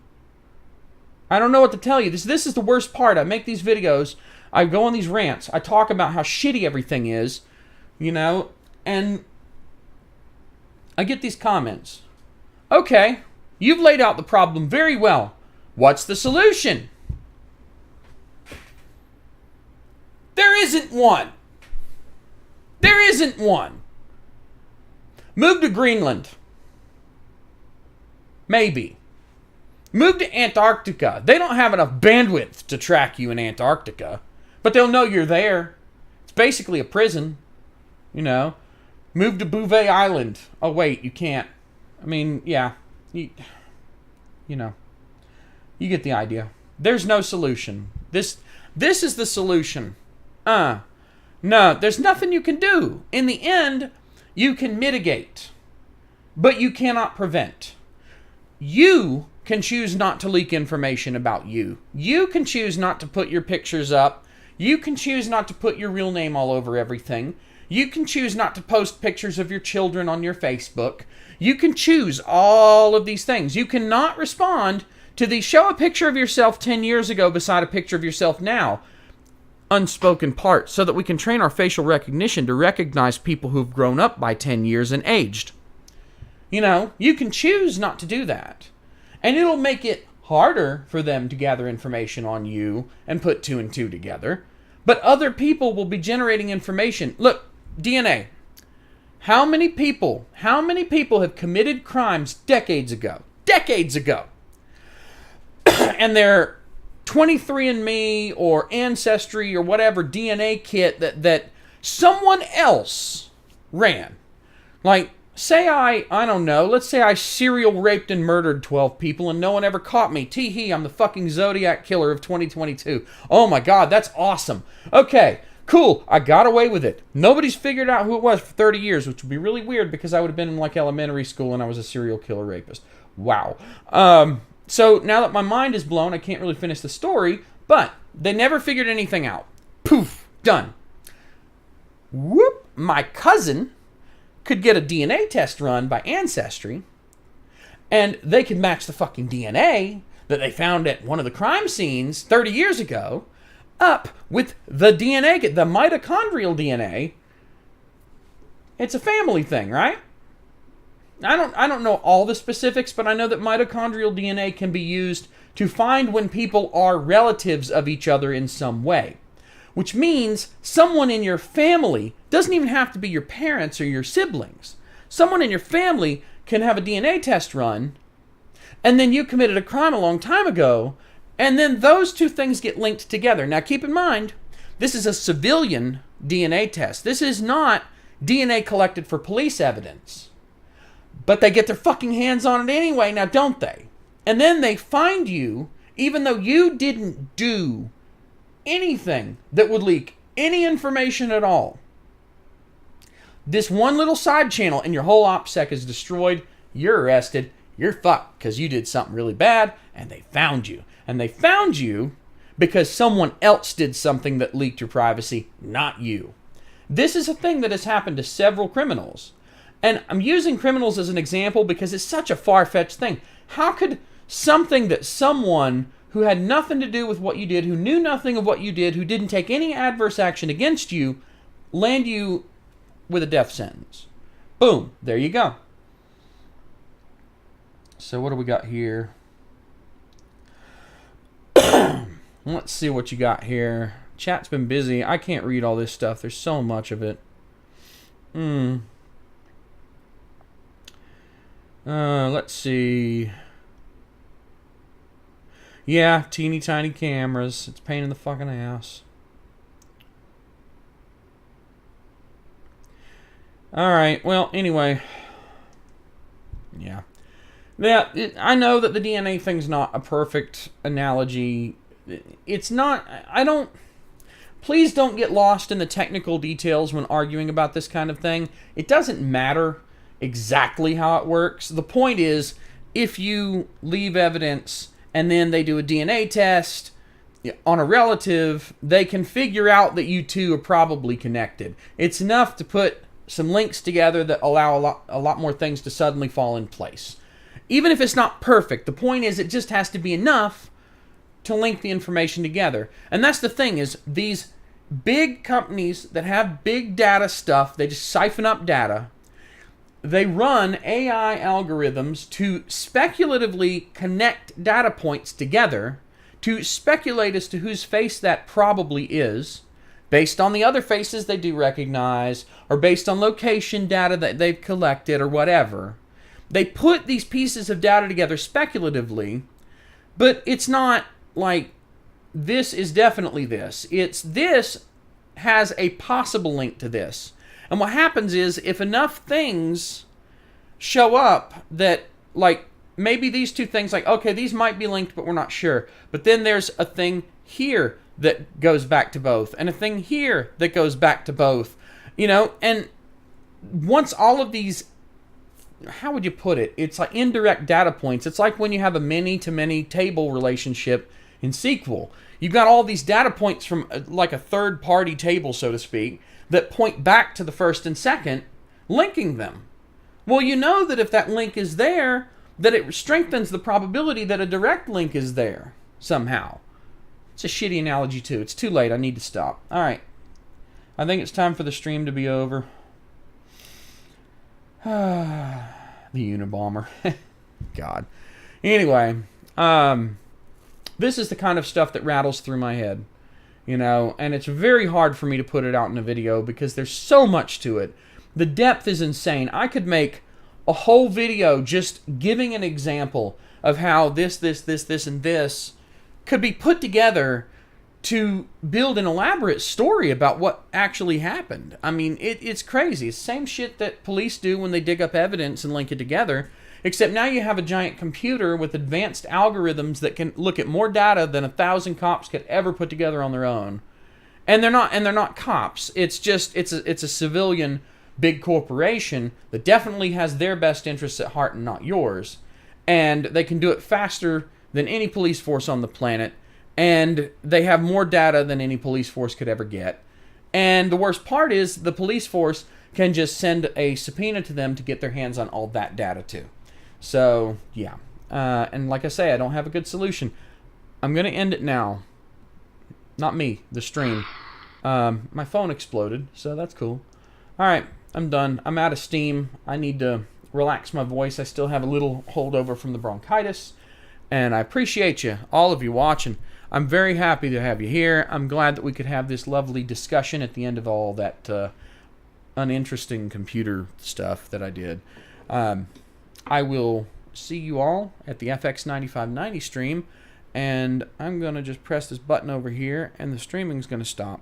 I don't know what to tell you. This is the worst part. I make these videos. I go on these rants. I talk about how shitty everything is, you know, and I get these comments. Okay, you've laid out the problem very well. What's the solution? There isn't one. There isn't one. Move to Greenland. Maybe. Move to Antarctica. They don't have enough bandwidth to track you in Antarctica, but they'll know you're there. It's basically a prison, you know. Move to Bouvet Island. Oh, wait, you can't. I mean, yeah. You know. You get the idea. There's no solution. This is the solution. No, there's nothing you can do. In the end, you can mitigate, but you cannot prevent. You can choose not to leak information about you. You can choose not to put your pictures up. You can choose not to put your real name all over everything. You can choose not to post pictures of your children on your Facebook. You can choose all of these things. You cannot respond to the show a picture of yourself 10 years ago beside a picture of yourself now unspoken part, so that we can train our facial recognition to recognize people who've grown up by 10 years and aged. You know, you can choose not to do that. And it'll make it harder for them to gather information on you and put two and two together. But other people will be generating information. Look, DNA. How many people have committed crimes decades ago? Decades ago. And they're 23andMe or Ancestry or whatever DNA kit that someone else ran. Like, say I don't know, let's say I serial raped and murdered 12 people and no one ever caught me. Tee-hee, I'm the fucking Zodiac killer of 2022. Oh my God, that's awesome. Okay, cool, I got away with it. Nobody's figured out who it was for 30 years, which would be really weird because I would have been in like elementary school and I was a serial killer rapist. Wow. So now that my mind is blown, I can't really finish the story, but they never figured anything out. Poof, done. Whoop, my cousin could get a DNA test run by Ancestry, and they could match the fucking DNA that they found at one of the crime scenes 30 years ago up with the DNA, the mitochondrial DNA. It's a family thing, right? I don't know all the specifics, but I know that mitochondrial DNA can be used to find when people are relatives of each other in some way. Which means someone in your family doesn't even have to be your parents or your siblings. Someone in your family can have a DNA test run, and then you committed a crime a long time ago, and then those two things get linked together. Now keep in mind, this is a civilian DNA test. This is not DNA collected for police evidence. But they get their fucking hands on it anyway, now don't they? And then they find you, even though you didn't do anything that would leak any information at all. This one little side channel and your whole OPSEC is destroyed. You're arrested. You're fucked because you did something really bad and they found you. And they found you because someone else did something that leaked your privacy, not you. This is a thing that has happened to several criminals. And I'm using criminals as an example because it's such a far-fetched thing. How could something that someone who had nothing to do with what you did, who knew nothing of what you did, who didn't take any adverse action against you, land you with a death sentence? Boom, there you go. So what do we got here? Let's see what you got here. Chat's been busy. I can't read all this stuff. There's so much of it. Let's see. Yeah, teeny tiny cameras. It's a pain in the fucking ass. Alright, well, anyway. Yeah. I know that the DNA thing's not a perfect analogy. It's not... Please don't get lost in the technical details when arguing about this kind of thing. It doesn't matter exactly how it works. The point is, if you leave evidence and then they do a DNA test on a relative, they can figure out that you two are probably connected. It's enough to put some links together that allow a lot more things to suddenly fall in place. Even if it's not perfect, the point is it just has to be enough to link the information together. And that's the thing, is these big companies that have big data stuff, they just siphon up data. They run AI algorithms to speculatively connect data points together to speculate as to whose face that probably is, based on the other faces they do recognize, or based on location data that they've collected, or whatever. They put these pieces of data together speculatively, but it's not like this is definitely this. It's this has a possible link to this. And what happens is, if enough things show up that, like, maybe these two things, like, okay, these might be linked, but we're not sure. But then there's a thing here that goes back to both, and a thing here that goes back to both. You know, and once all of these, how would you put it? It's like indirect data points. It's like when you have a many-to-many table relationship in SQL. You've got all these data points from, like, a third-party table, so to speak, that point back to the first and second, linking them. Well, you know that if that link is there, that it strengthens the probability that a direct link is there somehow. It's a shitty analogy too. It's too late. I need to stop. All right. I think it's time for the stream to be over. The Unabomber. God. Anyway, this is the kind of stuff that rattles through my head. You know, and it's very hard for me to put it out in a video because there's so much to it. The depth is insane. I could make a whole video just giving an example of how this, and this could be put together to build an elaborate story about what actually happened. I mean, it's crazy. It's the same shit that police do when they dig up evidence and link it together, except now you have a giant computer with advanced algorithms that can look at more data than 1,000 cops could ever put together on their own. And they're not cops. It's a civilian big corporation that definitely has their best interests at heart and not yours. And they can do it faster than any police force on the planet. And they have more data than any police force could ever get. And the worst part is the police force can just send a subpoena to them to get their hands on all that data too. So, yeah. And like I say, I don't have a good solution. I'm going to end it now. Not me, the stream. My phone exploded, so that's cool. Alright, I'm done. I'm out of steam. I need to relax my voice. I still have a little holdover from the bronchitis. And I appreciate you, all of you watching. I'm very happy to have you here. I'm glad that we could have this lovely discussion at the end of all that uninteresting computer stuff that I did. I will see you all at the FX9590 stream, and I'm going to just press this button over here, and the streaming's going to stop.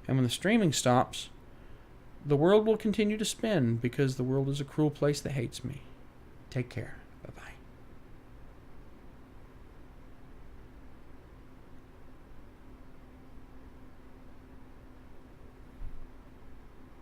And when the streaming stops, the world will continue to spin, because the world is a cruel place that hates me. Take care. Bye-bye.